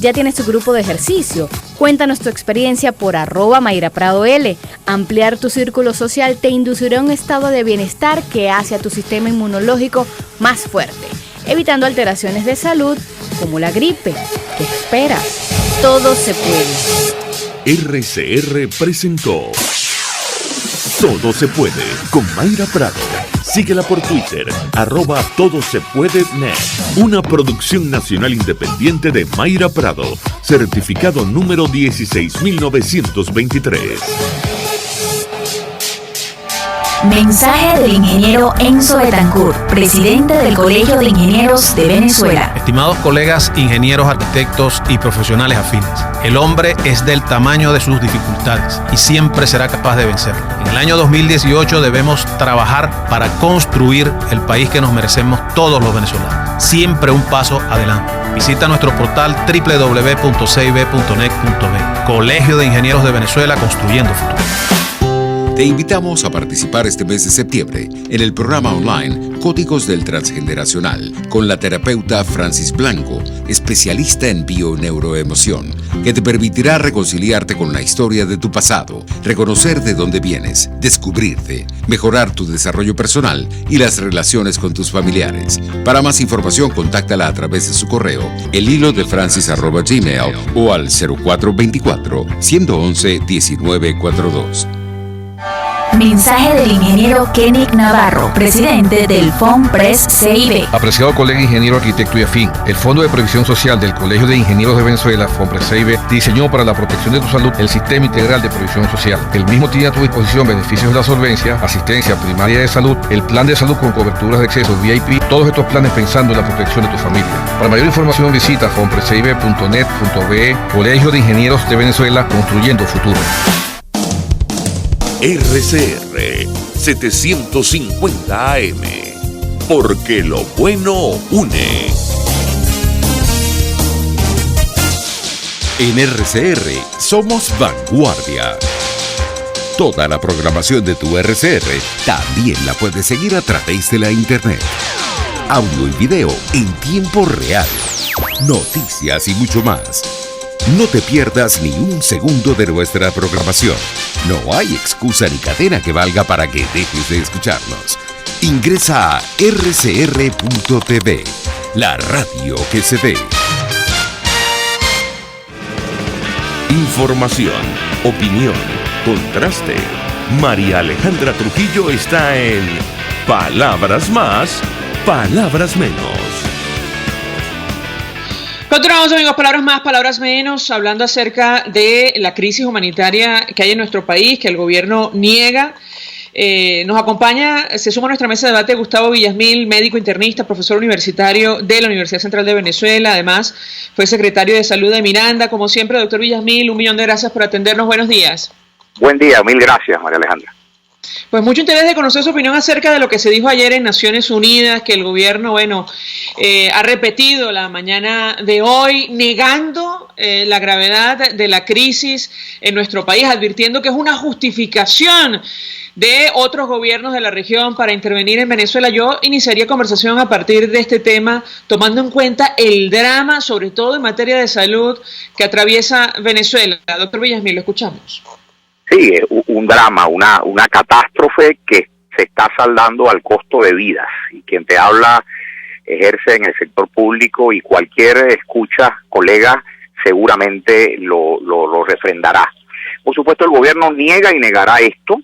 [SPEAKER 11] ¿Ya tienes tu grupo de ejercicio? Cuéntanos tu experiencia por @MayraPradoL. Ampliar tu círculo social te inducirá a un estado de bienestar que hace a tu sistema inmunológico más fuerte, evitando alteraciones de salud como la gripe. ¿Qué esperas? Todo se puede.
[SPEAKER 4] RCR presentó Todo se puede con Mayra Prado. Síguela por Twitter, @todosepuedenet. Una producción nacional independiente de Mayra Prado, certificado número 16923.
[SPEAKER 5] Mensaje del ingeniero Enzo Betancourt, presidente del Colegio de Ingenieros de Venezuela.
[SPEAKER 8] Estimados colegas, ingenieros, arquitectos y profesionales afines, el hombre es del tamaño de sus dificultades y siempre será capaz de vencerlo. En el año 2018 debemos trabajar para construir el país que nos merecemos todos los venezolanos. Siempre un paso adelante. Visita nuestro portal www.cib.net.be. Colegio de Ingenieros de Venezuela, construyendo futuro.
[SPEAKER 10] Te invitamos a participar este mes de septiembre en el programa online Códigos del Transgeneracional con la terapeuta Francis Blanco, especialista en bioneuroemoción, que te permitirá reconciliarte con la historia de tu pasado, reconocer de dónde vienes, descubrirte, mejorar tu desarrollo personal y las relaciones con tus familiares. Para más información, contáctala a través de su correo, elhilodefrancis@gmail o al 0424-111-1942.
[SPEAKER 5] Mensaje del ingeniero Kenick Navarro, presidente del FONPRES CIB.
[SPEAKER 8] Apreciado colega ingeniero, arquitecto y afín, el Fondo de Previsión Social del Colegio de Ingenieros de Venezuela, FONPRES CIB, diseñó para la protección de tu salud el Sistema Integral de Previsión Social. El mismo tiene a tu disposición beneficios de la solvencia, asistencia primaria de salud, el plan de salud con coberturas de acceso VIP, todos estos planes pensando en la protección de tu familia. Para mayor información visita fonprescib.net.be. Colegio de Ingenieros de Venezuela, construyendo futuro.
[SPEAKER 4] RCR 750 AM, porque lo bueno une. En RCR somos vanguardia. Toda la programación de tu RCR también la puedes seguir a través de la internet. Audio y video en tiempo real. Noticias y mucho más. No te pierdas ni un segundo de nuestra programación. No hay excusa ni cadena que valga para que dejes de escucharnos. Ingresa a rcr.tv, la radio que se ve. Información, opinión, contraste. María Alejandra Trujillo está en Palabras Más, Palabras Menos.
[SPEAKER 1] Continuamos, amigos, palabras más, palabras menos, hablando acerca de la crisis humanitaria que hay en nuestro país, que el gobierno niega. Nos acompaña, se suma a nuestra mesa de debate Gustavo Villasmil, médico internista, profesor universitario de la Universidad Central de Venezuela. Además, fue secretario de Salud de Miranda. Como siempre, doctor Villasmil, 1.000.000 de gracias por atendernos. Buenos días.
[SPEAKER 12] Buen día, mil gracias, María Alejandra.
[SPEAKER 1] Pues mucho interés de conocer su opinión acerca de lo que se dijo ayer en Naciones Unidas, que el gobierno, ha repetido la mañana de hoy, negando la gravedad de la crisis en nuestro país, advirtiendo que es una justificación de otros gobiernos de la región para intervenir en Venezuela. Yo iniciaría conversación a partir de este tema, tomando en cuenta el drama, sobre todo en materia de salud, que atraviesa Venezuela. Doctor Villasmil, lo escuchamos.
[SPEAKER 12] Sí, un drama, una catástrofe que se está saldando al costo de vidas. Y quien te habla ejerce en el sector público y cualquier escucha, colega, seguramente lo refrendará. Por supuesto, el gobierno niega y negará esto,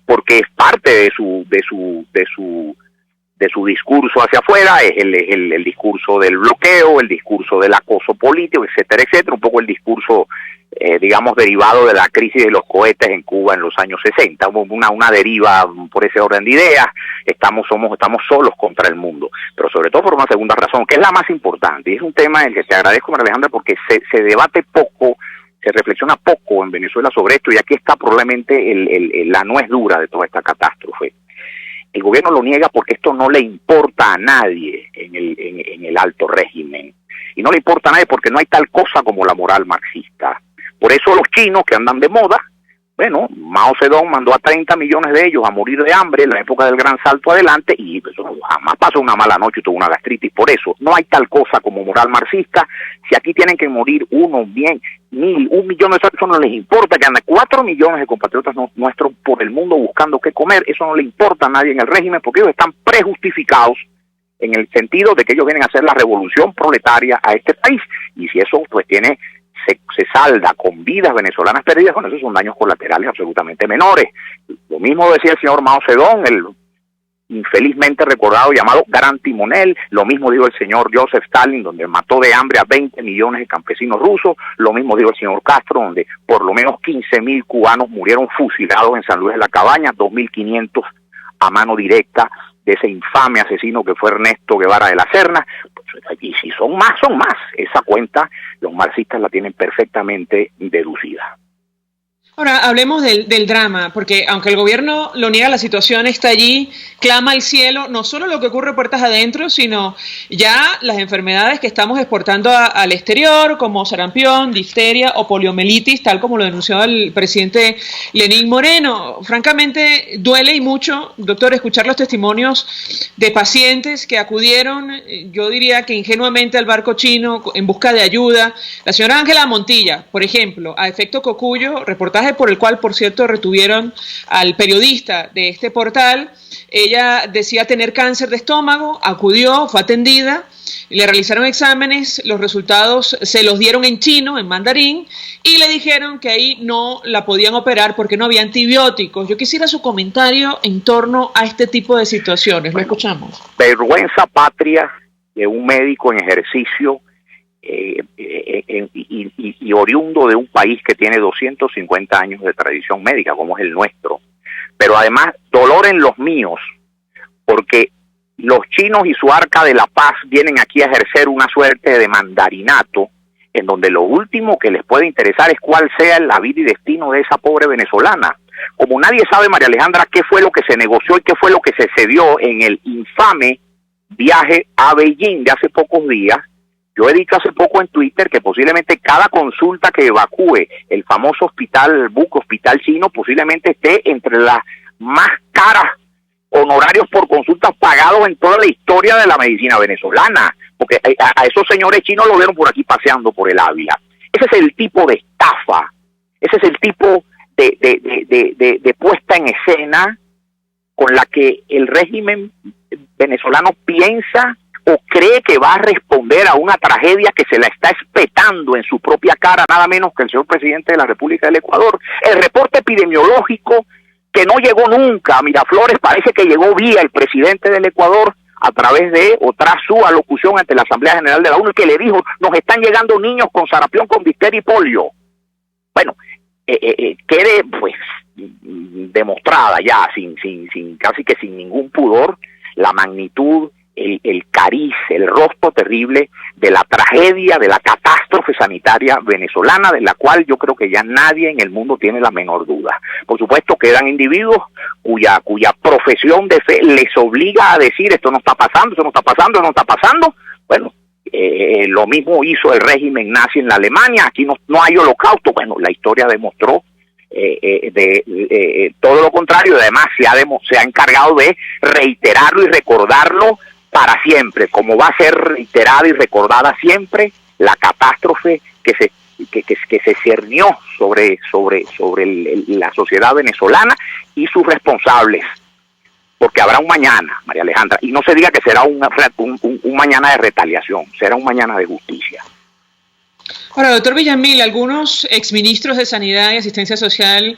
[SPEAKER 12] porque es parte de su discurso hacia afuera, es el discurso del bloqueo, el discurso del acoso político, etcétera, etcétera, un poco el discurso derivado de la crisis de los cohetes en Cuba en los años 60, una deriva por ese orden de ideas. Estamos solos contra el mundo, pero sobre todo por una segunda razón, que es la más importante, y es un tema en el que te agradezco, María Alejandra, porque se debate poco, se reflexiona poco en Venezuela sobre esto, y aquí está probablemente la nuez dura de toda esta catástrofe. El gobierno lo niega porque esto no le importa a nadie en el alto régimen, y no le importa a nadie porque no hay tal cosa como la moral marxista. Por eso los chinos que andan de moda, Mao Zedong mandó a 30 millones de ellos a morir de hambre en la época del gran salto adelante, y eso jamás pasó una mala noche y tuvo una gastritis. Por eso no hay tal cosa como moral marxista. Si aquí tienen que morir 1 millón de personas, eso no les importa. Que andan 4 millones de compatriotas nuestros por el mundo buscando qué comer, eso no le importa a nadie en el régimen, porque ellos están prejustificados en el sentido de que ellos vienen a hacer la revolución proletaria a este país, y si eso se salda con vidas venezolanas perdidas, con esos son daños colaterales absolutamente menores. Lo mismo decía el señor Mao Zedong, el infelizmente recordado llamado Gran Timonel. Lo mismo dijo el señor Joseph Stalin, donde mató de hambre a 20 millones de campesinos rusos. Lo mismo dijo el señor Castro, donde por lo menos 15.000 cubanos murieron fusilados en San Luis de la Cabaña, 2.500 a mano directa de ese infame asesino que fue Ernesto Guevara de la Serna. Y si son más, son más. Esa cuenta los marxistas la tienen perfectamente deducida.
[SPEAKER 1] Ahora, hablemos del drama, porque aunque el gobierno lo niega, la situación está allí, clama al cielo, no solo lo que ocurre puertas adentro, sino ya las enfermedades que estamos exportando al exterior, como sarampión, difteria o poliomielitis, tal como lo denunció el presidente Lenín Moreno. Francamente, duele y mucho, doctor, escuchar los testimonios de pacientes que acudieron, yo diría que ingenuamente, al barco chino en busca de ayuda. La señora Ángela Montilla, por ejemplo, a efecto Cocuyo, reportaje por el cual, por cierto, retuvieron al periodista de este portal. Ella decía tener cáncer de estómago, acudió, fue atendida, le realizaron exámenes, los resultados se los dieron en chino, en mandarín, y le dijeron que ahí no la podían operar porque no había antibióticos. Yo quisiera su comentario en torno a este tipo de situaciones. Lo escuchamos.
[SPEAKER 12] Vergüenza patria de un médico en ejercicio y oriundo de un país que tiene 250 años de tradición médica, como es el nuestro. Pero además, dolor en los míos, porque los chinos y su arca de la paz vienen aquí a ejercer una suerte de mandarinato, en donde lo último que les puede interesar es cuál sea la vida y destino de esa pobre venezolana. Como nadie sabe, María Alejandra, qué fue lo que se negoció y qué fue lo que se cedió en el infame viaje a Beijing de hace pocos días, yo he dicho hace poco en Twitter que posiblemente cada consulta que evacúe el famoso hospital chino, posiblemente esté entre las más caras honorarios por consultas pagados en toda la historia de la medicina venezolana, porque a esos señores chinos lo vieron por aquí paseando por el Ávila. Ese es el tipo de estafa, ese es el tipo de puesta en escena con la que el régimen venezolano piensa o cree que va a responder a una tragedia que se la está espetando en su propia cara, nada menos que el señor presidente de la República del Ecuador. El reporte epidemiológico que no llegó nunca a Miraflores parece que llegó vía el presidente del Ecuador a través de o tras su alocución ante la Asamblea General de la ONU, que le dijo: nos están llegando niños con sarampión, con difteria y polio. Bueno, quede pues demostrada ya sin casi que sin ningún pudor la magnitud, el cariz, el rostro terrible de la tragedia, de la catástrofe sanitaria venezolana, de la cual yo creo que ya nadie en el mundo tiene la menor duda. Por supuesto, quedan individuos cuya profesión de fe les obliga a decir: esto no está pasando, esto no está pasando, esto no está pasando. Bueno, lo mismo hizo el régimen nazi en la Alemania. Aquí no hay holocausto. Bueno, la historia demostró todo lo contrario. Además se ha encargado de reiterarlo y recordarlo para siempre, como va a ser reiterada y recordada siempre la catástrofe que se cernió sobre la sociedad venezolana y sus responsables, porque habrá un mañana, María Alejandra, y no se diga que será un mañana de retaliación, será un mañana de justicia.
[SPEAKER 1] Ahora, doctor Villamil, algunos exministros de Sanidad y Asistencia Social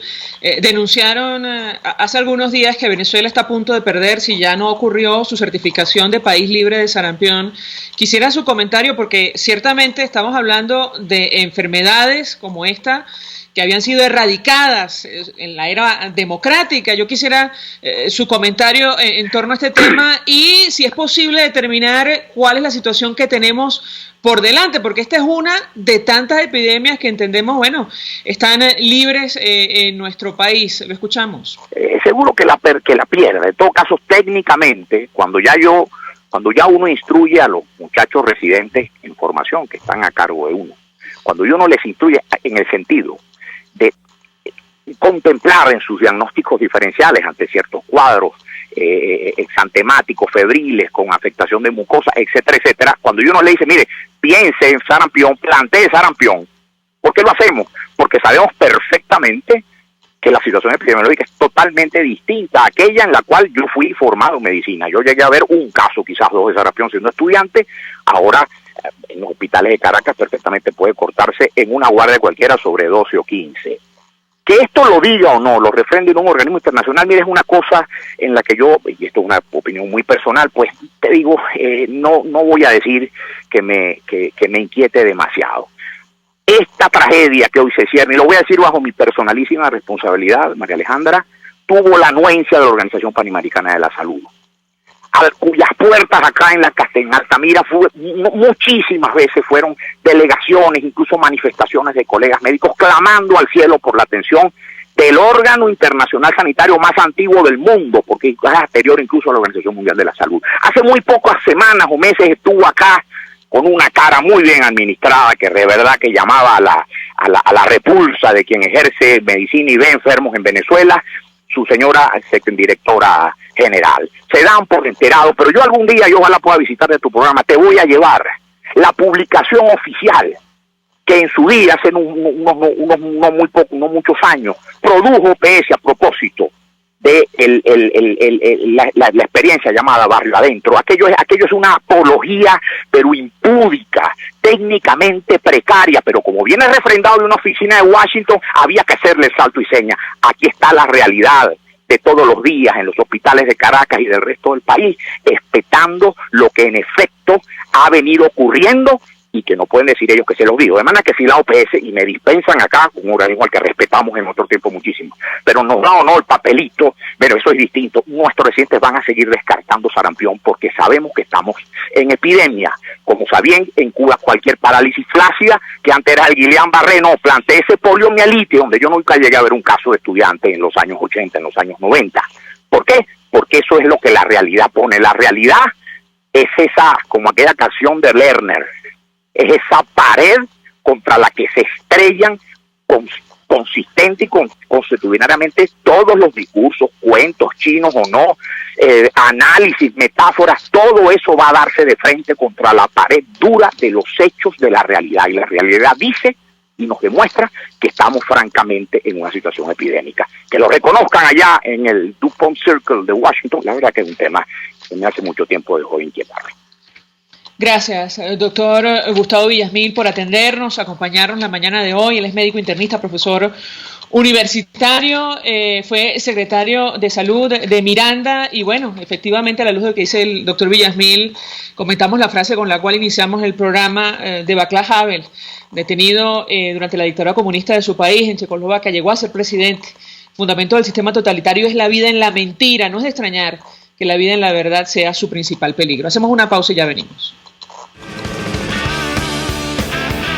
[SPEAKER 1] denunciaron hace algunos días que Venezuela está a punto de perder, si ya no ocurrió, su certificación de país libre de sarampión. Quisiera su comentario, porque ciertamente estamos hablando de enfermedades como esta que habían sido erradicadas en la era democrática. Yo quisiera su comentario en torno a este tema y si es posible determinar cuál es la situación que tenemos por delante, porque esta es una de tantas epidemias que entendemos, bueno, están libres en nuestro país. Lo escuchamos.
[SPEAKER 12] Seguro que la pierde. En todo caso, técnicamente, cuando ya uno instruye a los muchachos residentes en formación que están a cargo de uno, cuando uno les instruye en el sentido de contemplar en sus diagnósticos diferenciales ante ciertos cuadros exantemáticos, febriles, con afectación de mucosa, etcétera, etcétera, cuando uno le dice: mire, piense en sarampión, plantee sarampión. ¿Por qué lo hacemos? Porque sabemos perfectamente que la situación epidemiológica es totalmente distinta a aquella en la cual yo fui formado en medicina. Yo llegué a ver un caso, quizás dos, de sarampión siendo estudiante. Ahora en los hospitales de Caracas perfectamente puede cortarse en una guardia cualquiera sobre 12 o 15. Que esto lo diga o no, lo refrende en un organismo internacional, mire, es una cosa en la que yo, y esto es una opinión muy personal, pues te digo, no voy a decir que me inquiete demasiado. Esta tragedia que hoy se cierne, y lo voy a decir bajo mi personalísima responsabilidad, María Alejandra, tuvo la anuencia de la Organización Panamericana de la Salud, cuyas puertas acá en Altamira muchísimas veces fueron delegaciones, incluso manifestaciones de colegas médicos clamando al cielo por la atención del órgano internacional sanitario más antiguo del mundo, porque es anterior incluso a la Organización Mundial de la Salud. Hace muy pocas semanas o meses estuvo acá con una cara muy bien administrada, que de verdad que llamaba a la repulsa de quien ejerce medicina y ve enfermos en Venezuela, su señora directora general. Se dan por enterado, pero yo algún día, yo ojalá pueda visitar de tu programa, te voy a llevar la publicación oficial que en su día, hace no muchos años, produjo PS a propósito de la experiencia llamada Barrio Adentro. Aquello es una apología, pero impúdica, técnicamente precaria, pero como viene refrendado de una oficina de Washington, había que hacerle el salto y seña. Aquí está la realidad de todos los días en los hospitales de Caracas y del resto del país, espetando lo que en efecto ha venido ocurriendo y que no pueden decir ellos que se los digo. De manera que si la OPS, y me dispensan acá, un organismo al que respetamos en otro tiempo muchísimo, pero nos da o no el papelito, pero eso es distinto. Nuestros residentes van a seguir descartando sarampión porque sabemos que estamos en epidemia. Como sabían, en Cuba cualquier parálisis flácida, que antes era el Guillain-Barré, no, planté ese poliomielitis, donde yo nunca llegué a ver un caso de estudiante en los años 80, en los años 90. ¿Por qué? Porque eso es lo que la realidad pone. La realidad es esa, como aquella canción de Lerner, es esa pared contra la que se estrellan consistente y constitucionalmente todos los discursos, cuentos chinos o no, análisis, metáforas, todo eso va a darse de frente contra la pared dura de los hechos de la realidad. Y la realidad dice y nos demuestra que estamos francamente en una situación epidémica. Que lo reconozcan allá en el DuPont Circle de Washington, la verdad que es un tema que me hace mucho tiempo dejó de inquietarme.
[SPEAKER 1] Gracias, doctor Gustavo Villasmil, por atendernos, acompañarnos la mañana de hoy. Él es médico internista, profesor universitario, fue secretario de salud de Miranda y bueno, efectivamente a la luz de lo que dice el doctor Villasmil, comentamos la frase con la cual iniciamos el programa de Václav Havel, detenido durante la dictadura comunista de su país, en Checoslovaquia, llegó a ser presidente. Fundamento del sistema totalitario es la vida en la mentira, no es de extrañar que la vida en la verdad sea su principal peligro. Hacemos una pausa y ya venimos.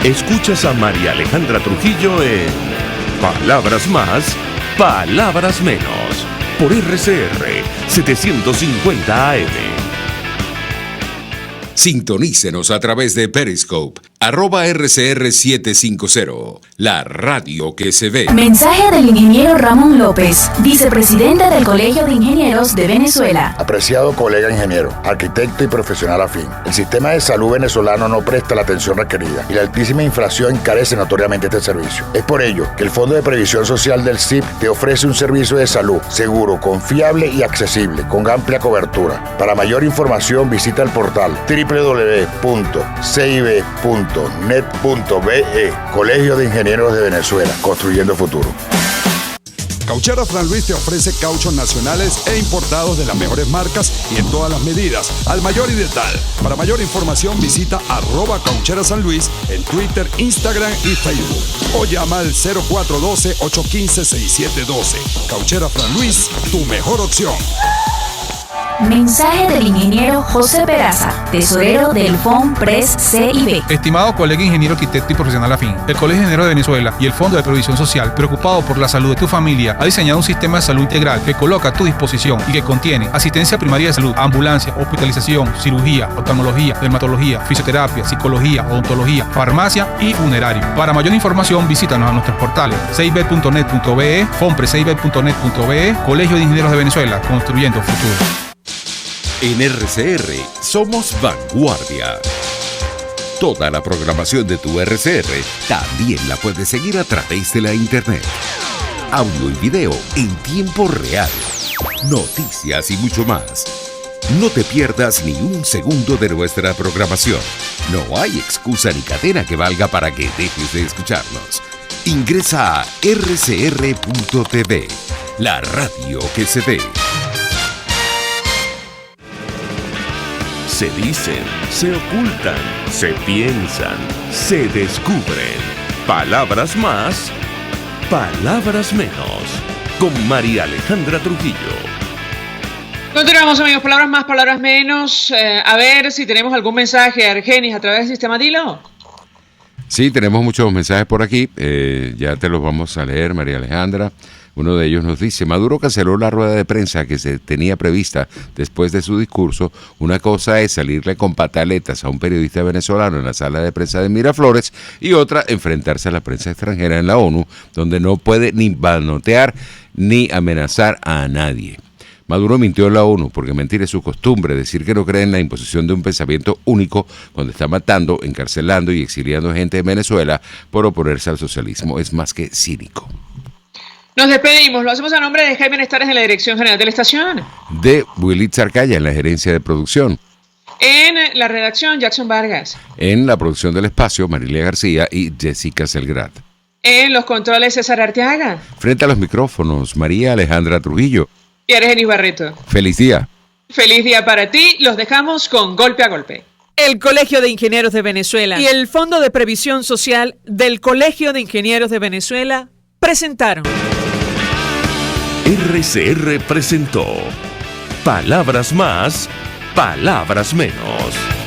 [SPEAKER 13] Escuchas a María Alejandra Trujillo en Palabras Más, Palabras Menos, por RCR 750 AM.
[SPEAKER 10] Sintonícenos a través de Periscope, @RCR750, la radio que se ve.
[SPEAKER 5] Mensaje del ingeniero Ramón López, vicepresidente del Colegio de Ingenieros de Venezuela.
[SPEAKER 6] Apreciado colega ingeniero, arquitecto y profesional afín, el sistema de salud venezolano no presta la atención requerida y la altísima inflación encarece notoriamente este servicio. Es por ello que el Fondo de Previsión Social del CIP te ofrece un servicio de salud seguro, confiable y accesible, con amplia cobertura. Para mayor información visita el portal www.cib.net.be, Colegio de Ingenieros de Venezuela, construyendo futuro.
[SPEAKER 14] Cauchera Fran Luis te ofrece cauchos nacionales e importados de las mejores marcas y en todas las medidas, al mayor y de tal. Para mayor información visita @Cauchera San Luis en Twitter, Instagram y Facebook o llama al 0412-815-6712. Cauchera Fran Luis, tu mejor opción.
[SPEAKER 5] Mensaje del ingeniero José Peraza, tesorero del FONPRES CIB.
[SPEAKER 8] Estimado colega ingeniero, arquitecto y profesional afín, el Colegio de Ingenieros de Venezuela y el Fondo de Previsión Social, preocupado por la salud de tu familia, ha diseñado un sistema de salud integral que coloca a tu disposición y que contiene asistencia primaria de salud, ambulancia, hospitalización, cirugía, oftalmología, dermatología, fisioterapia, psicología, odontología, farmacia y funerario. Para mayor información, visítanos a nuestros portales cib.net.be, fonprescib.net.be, Colegio de Ingenieros de Venezuela, construyendo futuro.
[SPEAKER 4] En RCR somos vanguardia. Toda la programación de tu RCR también la puedes seguir a través de la internet. Audio y video en tiempo real. Noticias y mucho más. No te pierdas ni un segundo de nuestra programación. No hay excusa ni cadena que valga para que dejes de escucharnos. Ingresa a rcr.tv, la radio que se ve.
[SPEAKER 13] Se dicen, se ocultan, se piensan, se descubren. Palabras más, palabras menos. Con María Alejandra Trujillo.
[SPEAKER 1] Continuamos, amigos. Palabras más, palabras menos. A ver si tenemos algún mensaje, Argenis, a través del sistema Dilo.
[SPEAKER 10] Sí, tenemos muchos mensajes por aquí. Ya te los vamos a leer, María Alejandra. Uno de ellos nos dice: Maduro canceló la rueda de prensa que se tenía prevista después de su discurso. Una cosa es salirle con pataletas a un periodista venezolano en la sala de prensa de Miraflores y otra enfrentarse a la prensa extranjera en la ONU, donde no puede ni manotear ni amenazar a nadie. Maduro mintió en la ONU porque mentir es su costumbre, decir que no cree en la imposición de un pensamiento único cuando está matando, encarcelando y exiliando gente en Venezuela por oponerse al socialismo. Es más que cínico.
[SPEAKER 1] Nos despedimos, lo hacemos a nombre de Jaime Nestares en la dirección general de la estación.
[SPEAKER 10] De Willy Zarcaya en la gerencia de producción.
[SPEAKER 1] En la redacción, Jackson Vargas.
[SPEAKER 10] En la producción del espacio, Marilia García y Jessica Selgrad.
[SPEAKER 1] En los controles, César Arteaga.
[SPEAKER 10] Frente a los micrófonos, María Alejandra Trujillo.
[SPEAKER 1] Y Argenis Barreto.
[SPEAKER 10] Feliz día.
[SPEAKER 1] Feliz día para ti. Los dejamos con Golpe a Golpe. El Colegio de Ingenieros de Venezuela y el Fondo de Previsión Social del Colegio de Ingenieros de Venezuela presentaron.
[SPEAKER 13] RCR presentó Palabras Más, Palabras Menos.